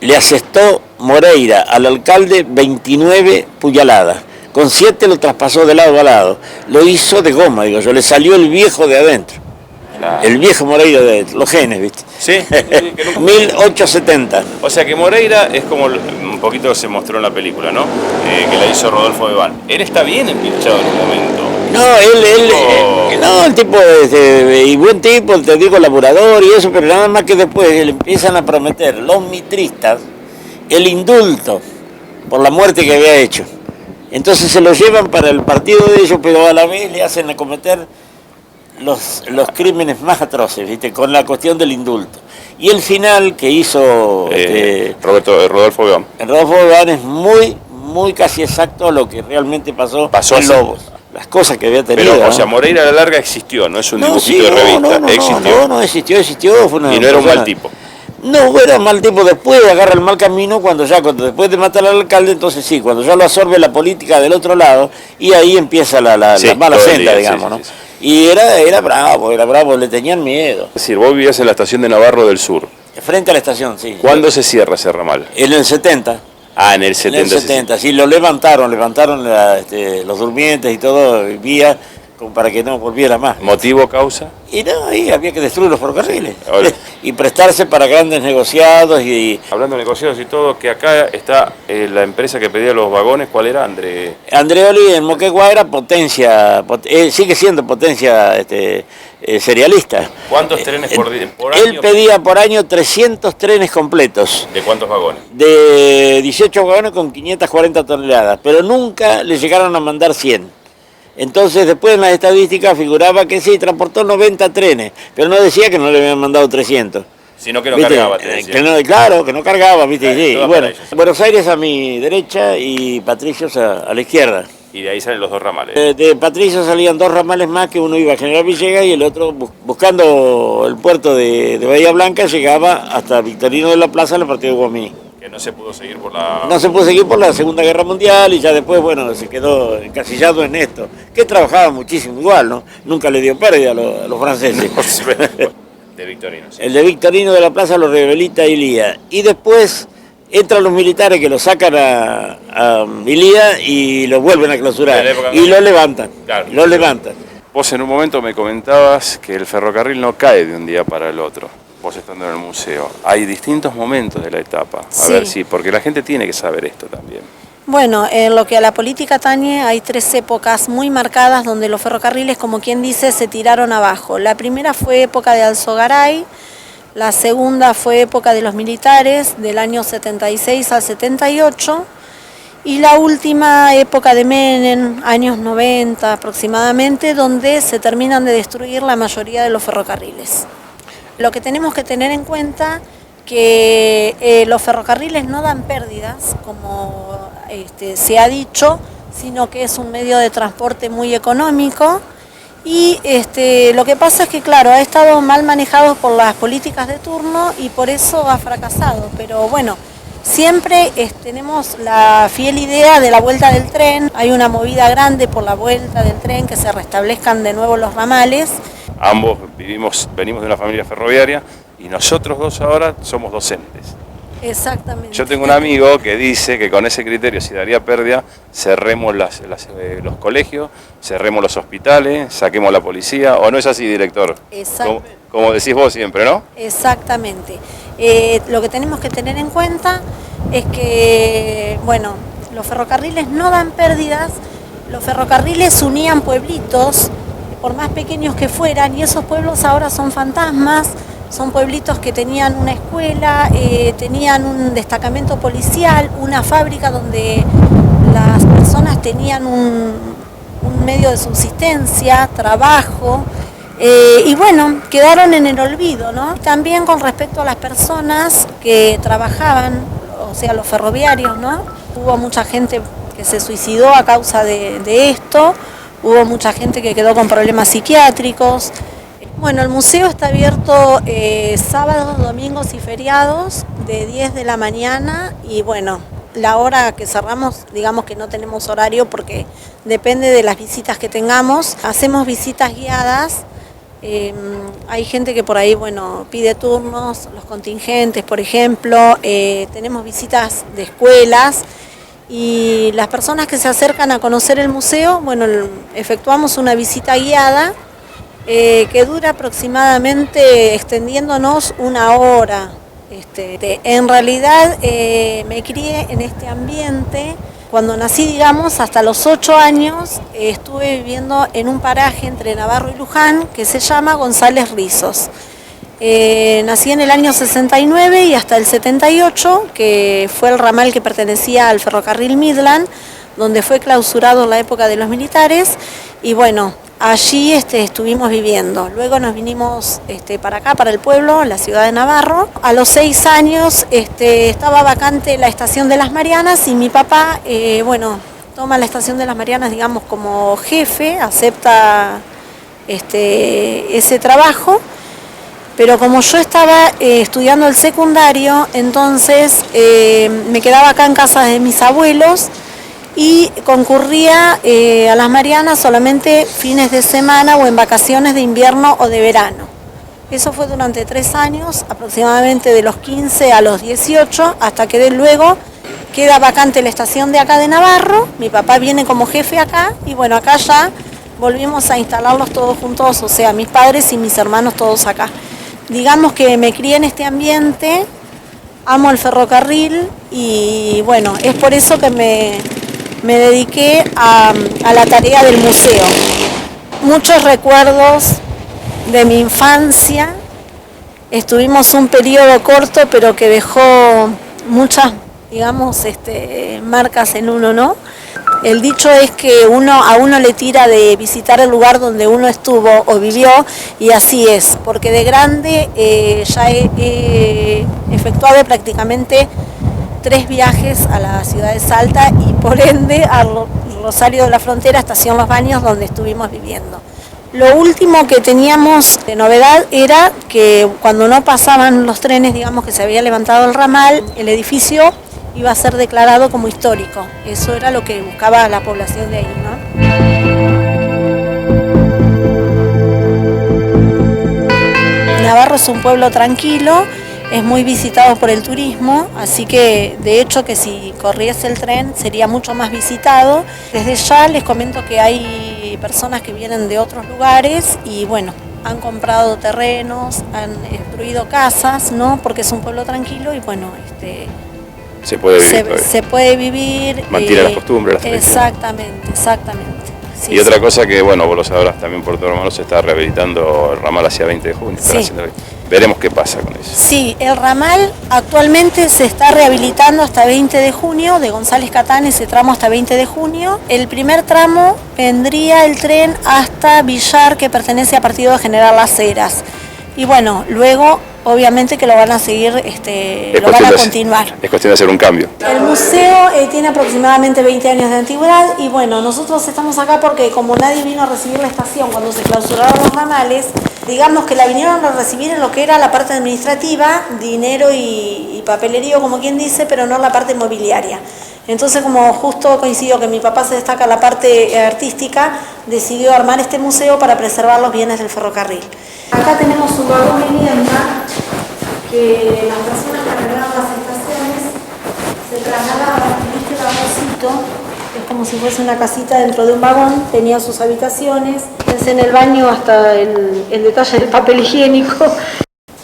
Le asestó Moreira al alcalde 29 puñaladas. Con 7 lo traspasó de lado a lado. Lo hizo de goma, digo yo, le salió el viejo de adentro. Claro. El viejo Moreira de adentro, los genes, ¿viste? Sí. 1870. O sea que Moreira es como un poquito se mostró en la película, ¿no? Que la hizo Rodolfo Bebán. Él está bien empinchado en un momento. No, el tipo y buen tipo, te digo, laburador y eso, pero nada más que después le empiezan a prometer los mitristas el indulto por la muerte que había hecho. Entonces se lo llevan para el partido de ellos, pero a la vez le hacen cometer los crímenes más atroces, ¿viste? Con la cuestión del indulto. Y el final que hizo Rodolfo Bebán. Rodolfo Bebán es muy casi exacto a lo que realmente pasó en Lobos. Las cosas que había tenido. Pero, o sea, Moreira a la larga existió, no es un dibujito de revista. Existió. Fue una y no era un mal tipo. No, era un mal tipo. Después agarra el mal camino después de matar al alcalde, entonces sí, cuando ya lo absorbe la política del otro lado, y ahí empieza la mala senda, digamos, ¿no? Sí. Y era bravo, le tenían miedo. Es decir, vos vivías en la estación de Navarro del Sur. Frente a la estación, sí. ¿Cuándo se cierra ese ramal? En el 70. Ah, en el 70. En el 70, sí, lo levantaron los durmientes y todo, vía, como para que no volviera más. ¿Motivo, causa? Y no, ahí había que destruir los ferrocarriles y prestarse para grandes negociados. Hablando de negociados y todo, que acá está la empresa que pedía los vagones, ¿cuál era? Andreoli en Moquegua era potencia, sigue siendo potencia serialista. ¿Cuántos trenes por año? Él pedía por año 300 trenes completos. ¿De cuántos vagones? De 18 vagones con 540 toneladas, pero nunca le llegaron a mandar 100. Entonces después en las estadísticas figuraba que sí, transportó 90 trenes, pero no decía que no le habían mandado 300. Sino que no ¿viste? Cargaba, claro, que no cargaba, ¿viste? Sí. Y bueno, Buenos Aires a mi derecha y Patricios a la izquierda. Y de ahí salen los 2 ramales. De Patricios salían 2 ramales más, que uno iba a General Villegas y el otro, buscando el puerto de Bahía Blanca, llegaba hasta Victorino de la Plaza, al partido de Guaminí. Que no se pudo seguir por la... No se pudo seguir por la Segunda Guerra Mundial y ya después, bueno, se quedó encasillado en esto. Que trabajaba muchísimo igual, ¿no? Nunca le dio pérdida a los franceses. De Victorino. Sí. El de Victorino de la Plaza lo rebelita Ilía. Y después entran los militares que lo sacan a Ilía y lo vuelven a clausurar. Y lo levantan. Claro. Lo levantan. Vos en un momento me comentabas que el ferrocarril no cae de un día para el otro. Vos estando en el museo, hay distintos momentos de la etapa. Ver, sí, porque la gente tiene que saber esto también. Bueno, en lo que a la política atañe, hay 3 épocas muy marcadas donde los ferrocarriles, como quien dice, se tiraron abajo. La primera fue época de Alzogaray, la segunda fue época de los militares, del año 76 al 78, y la última época de Menem, años 90 aproximadamente, donde se terminan de destruir la mayoría de los ferrocarriles. Lo que tenemos que tener en cuenta que los ferrocarriles no dan pérdidas, como se ha dicho, sino que es un medio de transporte muy económico y lo que pasa es que, claro, ha estado mal manejado por las políticas de turno y por eso ha fracasado, pero bueno, siempre tenemos la fiel idea de la vuelta del tren, hay una movida grande por la vuelta del tren, que se restablezcan de nuevo los ramales. Ambos venimos de una familia ferroviaria y nosotros 2 ahora somos docentes. Exactamente. Yo tengo un amigo que dice que con ese criterio, si daría pérdida, cerremos los colegios, cerremos los hospitales, saquemos la policía, ¿o no es así, director? Exactamente. Como decís vos siempre, ¿no? Exactamente. Lo que tenemos que tener en cuenta es que, bueno, los ferrocarriles no dan pérdidas, los ferrocarriles unían pueblitos, por más pequeños que fueran, y esos pueblos ahora son fantasmas, son pueblitos que tenían una escuela, tenían un destacamento policial, una fábrica donde las personas tenían un medio de subsistencia, trabajo, y bueno, quedaron en el olvido, ¿no? También con respecto a las personas que trabajaban, o sea, los ferroviarios, ¿no? Hubo mucha gente que se suicidó a causa de esto. Hubo mucha gente que quedó con problemas psiquiátricos. Bueno, el museo está abierto sábados, domingos y feriados de 10 de la mañana y bueno, la hora que cerramos, digamos que no tenemos horario porque depende de las visitas que tengamos. Hacemos visitas guiadas, hay gente que por ahí, bueno, pide turnos, los contingentes, por ejemplo, tenemos visitas de escuelas y las personas que se acercan a conocer el museo, bueno, efectuamos una visita guiada que dura aproximadamente, extendiéndonos una hora. En realidad me crié en este ambiente. Cuando nací, digamos, hasta los 8 años, estuve viviendo en un paraje entre Navarro y Luján que se llama González Rizos. Nací en el año 69 y hasta el 78, que fue el ramal que pertenecía al ferrocarril Midland, donde fue clausurado en la época de los militares, y bueno, allí estuvimos viviendo. Luego nos vinimos para acá, para el pueblo, la ciudad de Navarro. A los 6 años estaba vacante la estación de las Marianas y mi papá, bueno, toma la estación de las Marianas, digamos, como jefe, acepta ese trabajo. Pero como yo estaba estudiando el secundario, entonces me quedaba acá en casa de mis abuelos y concurría a las Marianas solamente fines de semana o en vacaciones de invierno o de verano. Eso fue durante 3 años, aproximadamente de los 15 a los 18, hasta que luego queda vacante la estación de acá de Navarro. Mi papá viene como jefe acá y bueno, acá ya volvimos a instalarlos todos juntos, o sea, mis padres y mis hermanos todos acá. Digamos que me crié en este ambiente, amo el ferrocarril y bueno, es por eso que me dediqué a la tarea del museo. Muchos recuerdos de mi infancia, estuvimos un periodo corto pero que dejó muchas, digamos, marcas en uno, ¿no? El dicho es que a uno le tira de visitar el lugar donde uno estuvo o vivió, y así es, porque de grande ya he efectuado prácticamente 3 viajes a la ciudad de Salta y por ende a Rosario de la Frontera, estación Los Baños, donde estuvimos viviendo. Lo último que teníamos de novedad era que cuando no pasaban los trenes, digamos que se había levantado el ramal, el edificio iba a ser declarado como histórico. Eso era lo que buscaba la población de ahí, ¿no? Navarro es un pueblo tranquilo, es muy visitado por el turismo, así que de hecho que si corriese el tren sería mucho más visitado. Desde ya les comento que hay personas que vienen de otros lugares y bueno, han comprado terrenos, han construido casas, ¿no? Porque es un pueblo tranquilo y bueno, se puede vivir. Se puede vivir. Mantiene las costumbres, las tradiciones. Exactamente. Sí, y otra cosa que, bueno, vos lo sabrás también por tu hermano, se está rehabilitando el ramal hacia 20 de junio. Sí. Veremos qué pasa con eso. Sí, el ramal actualmente se está rehabilitando hasta 20 de junio, de González Catán, ese tramo hasta 20 de junio. El primer tramo vendría el tren hasta Villar, que pertenece a Partido de General Las Heras. Y bueno, luego obviamente que lo van a seguir, lo van a continuar. Es cuestión de hacer un cambio. El museo tiene aproximadamente 20 años de antigüedad y bueno, nosotros estamos acá porque como nadie vino a recibir la estación cuando se clausuraron los ramales, digamos que la vinieron a recibir en lo que era la parte administrativa, dinero y papelerío, como quien dice, pero no la parte mobiliaria. Entonces, como justo coincidió que mi papá se destaca en la parte artística, decidió armar este museo para preservar los bienes del ferrocarril. Acá tenemos un vagón vivienda que las personas que arreglaban las estaciones se trasladaban en este vagoncito, es como si fuese una casita dentro de un vagón, tenía sus habitaciones, desde en el baño hasta el detalle del papel higiénico.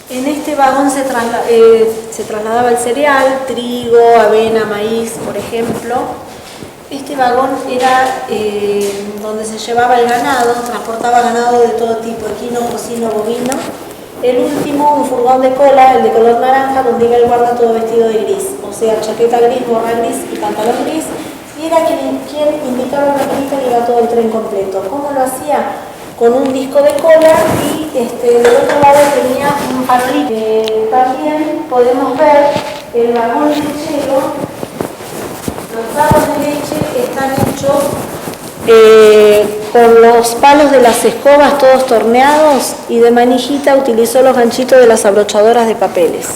En este vagón se trasladaba el cereal, trigo, avena, maíz, por ejemplo. Este vagón era donde se llevaba el ganado, transportaba ganado de todo tipo, equino, porcino, bovino. El último, un furgón de cola, el de color naranja, donde iba el guarda todo vestido de gris, o sea, chaqueta gris, gorra gris y pantalón gris. Y era quien indicaba la maquinita que iba todo el tren completo. ¿Cómo lo hacía? Con un disco de cola y del otro lado tenía un farolito. También podemos ver el vagón lechero. Los tarros de leche están hechos con los palos de las escobas todos torneados y de manijita utilizó los ganchitos de las abrochadoras de papeles.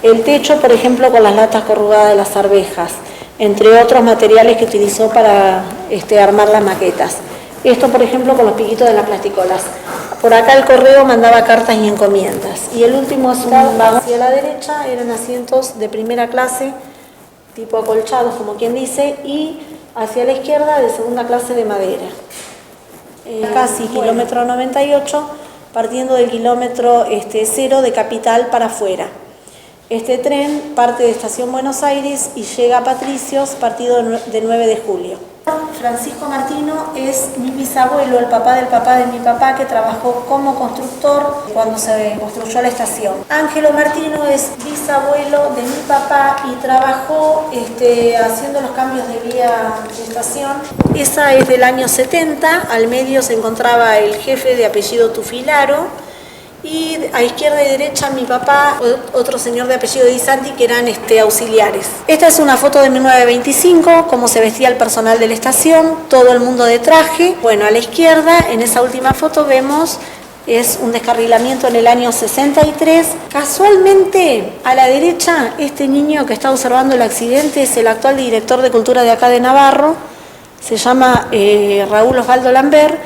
El techo, por ejemplo, con las latas corrugadas de las arvejas, entre otros materiales que utilizó para armar las maquetas. Esto, por ejemplo, con los piquitos de las plasticolas. Por acá el correo mandaba cartas y encomiendas. Y el último es un vagón hacia la derecha, eran asientos de primera clase, tipo acolchados, como quien dice, y hacia la izquierda de segunda clase de madera. Casi kilómetro 98, partiendo del kilómetro 0 de Capital para afuera. Este tren parte de Estación Buenos Aires y llega a Patricios, partido de 9 de julio. Francisco Martino es mi bisabuelo, el papá de mi papá, que trabajó como constructor cuando se construyó la estación. Ángelo Martino es bisabuelo de mi papá y trabajó haciendo los cambios de vía de estación. Esa es del año 70, al medio se encontraba el jefe de apellido Tufilaro, y a izquierda y derecha mi papá, otro señor de apellido Di Santi, que eran auxiliares. Esta es una foto de 1925, cómo se vestía el personal de la estación, todo el mundo de traje. Bueno, a la izquierda, en esa última foto vemos, es un descarrilamiento en el año 63. Casualmente, a la derecha, este niño que está observando el accidente es el actual director de Cultura de acá de Navarro, se llama Raúl Osvaldo Lambert.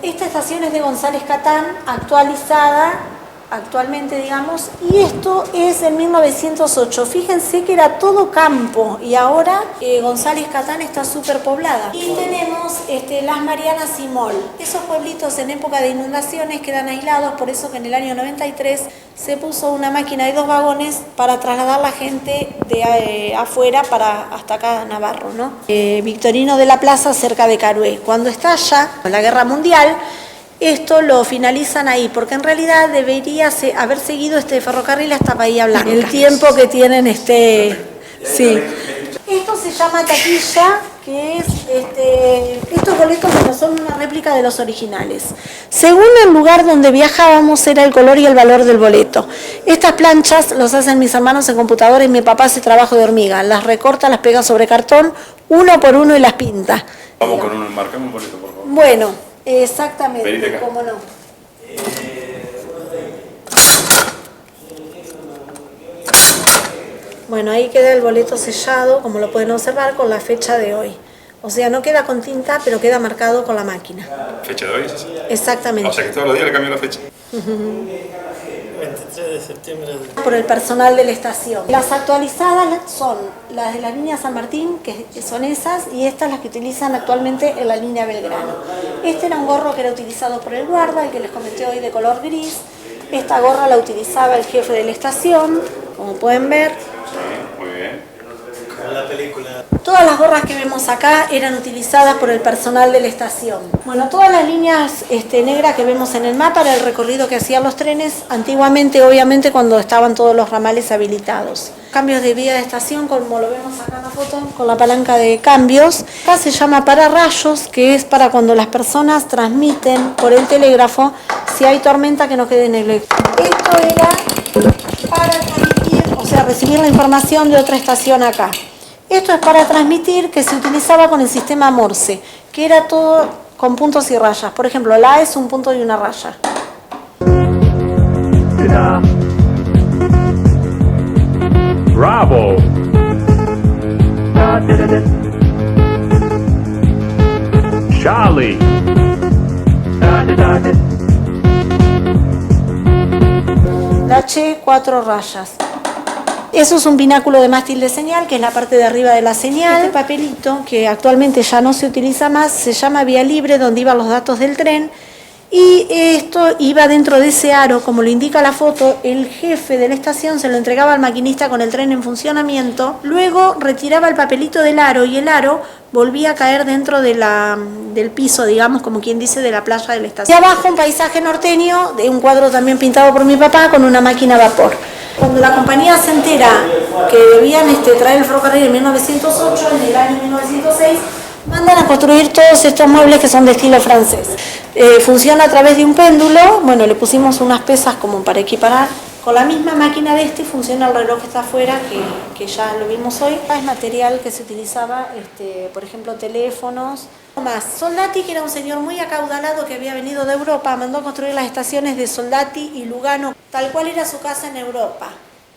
Esta estación es de González Catán, actualizada actualmente, digamos, y esto es en 1908. Fíjense que era todo campo y ahora González Catán está superpoblada. Y tenemos Las Marianas y Mol. Esos pueblitos en época de inundaciones quedan aislados, por eso que en el año 93 se puso una máquina de 2 vagones para trasladar la gente de afuera hasta acá a Navarro, ¿no? Victorino de la Plaza, cerca de Carué. Cuando estalla la Guerra Mundial, esto lo finalizan ahí, porque en realidad debería haber seguido este ferrocarril hasta Bahía Blanca. El tiempo que tienen sí. Esto se llama taquilla, que es estos boletos que no son una réplica de los originales. Según el lugar donde viajábamos era el color y el valor del boleto. Estas planchas los hacen mis hermanos en computadora y mi papá hace trabajo de hormiga. Las recorta, las pega sobre cartón, uno por uno y las pinta. Vamos marcamos un boleto, por favor. Bueno. Exactamente, cómo no. Bueno, ahí queda el boleto sellado, como lo pueden observar, con la fecha de hoy. O sea, no queda con tinta, pero queda marcado con la máquina. ¿Fecha de hoy es esa? Exactamente. O sea que todos los días le cambian la fecha. 23 de septiembre. Por el personal de la estación. Las actualizadas son las de la línea San Martín, que son esas, y estas las que utilizan actualmente en la línea Belgrano. Este era un gorro que era utilizado por el guarda, el que les comenté hoy, de color gris. Esta gorra la utilizaba el jefe de la estación, como pueden ver. Sí, muy bien. Como la película. Todas las gorras que vemos acá eran utilizadas por el personal de la estación. Bueno, todas las líneas negras que vemos en el mapa era el recorrido que hacían los trenes antiguamente, obviamente, cuando estaban todos los ramales habilitados. Cambios de vía de estación, como lo vemos acá en la foto, con la palanca de cambios. Acá se llama pararrayos, que es para cuando las personas transmiten por el telégrafo si hay tormenta que no quede en el... Esto era para transmitir, o sea, recibir la información de otra estación acá. Esto es para transmitir, que se utilizaba con el sistema Morse, que era todo con puntos y rayas. Por ejemplo, la A es un punto y una raya. Bravo. Charlie. La H, 4 rayas. Eso es un bináculo de mástil de señal, que es la parte de arriba de la señal. Este papelito, que actualmente ya no se utiliza más, se llama vía libre, donde iban los datos del tren. Y esto iba dentro de ese aro, como lo indica la foto. El jefe de la estación se lo entregaba al maquinista con el tren en funcionamiento. Luego retiraba el papelito del aro y el aro volvía a caer dentro del piso, digamos, como quien dice, de la playa de la estación. Y abajo un paisaje norteño, de un cuadro también pintado por mi papá, con una máquina a vapor. Cuando la compañía se entera que debían traer el ferrocarril en 1908, en el año 1906, mandan a construir todos estos muebles que son de estilo francés. Funciona a través de un péndulo. Bueno, le pusimos unas pesas como para equiparar Con la misma máquina de funciona el reloj que está afuera, que ya lo vimos hoy. Es material que se utilizaba, por ejemplo, teléfonos. Más, Soldati, que era un señor muy acaudalado que había venido de Europa, mandó a construir las estaciones de Soldati y Lugano, tal cual era su casa en Europa.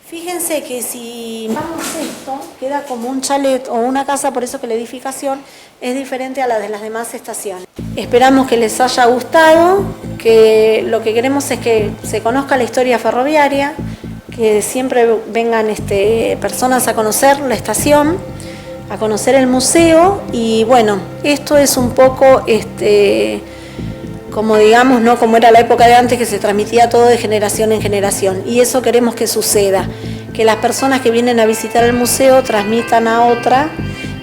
Fíjense que si vamos esto, queda como un chalet o una casa, por eso que la edificación es diferente a la de las demás estaciones. Esperamos que les haya gustado, que lo que queremos es que se conozca la historia ferroviaria, que siempre vengan personas a conocer la estación, a conocer el museo, y bueno, esto es un poco como digamos, ¿no? Como era la época de antes, que se transmitía todo de generación en generación, y eso queremos que suceda, que las personas que vienen a visitar el museo transmitan a otra,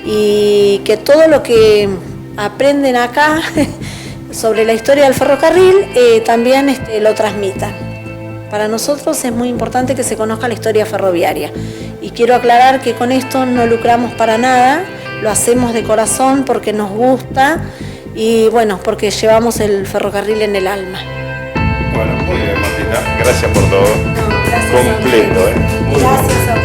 y que todo lo que aprenden acá sobre la historia del ferrocarril también lo transmitan. Para nosotros es muy importante que se conozca la historia ferroviaria, y quiero aclarar que con esto no lucramos para nada, lo hacemos de corazón porque nos gusta y bueno, porque llevamos el ferrocarril en el alma. Bueno, muy bien, Martina, gracias por todo. No, gracias completo, a ustedes. Gracias a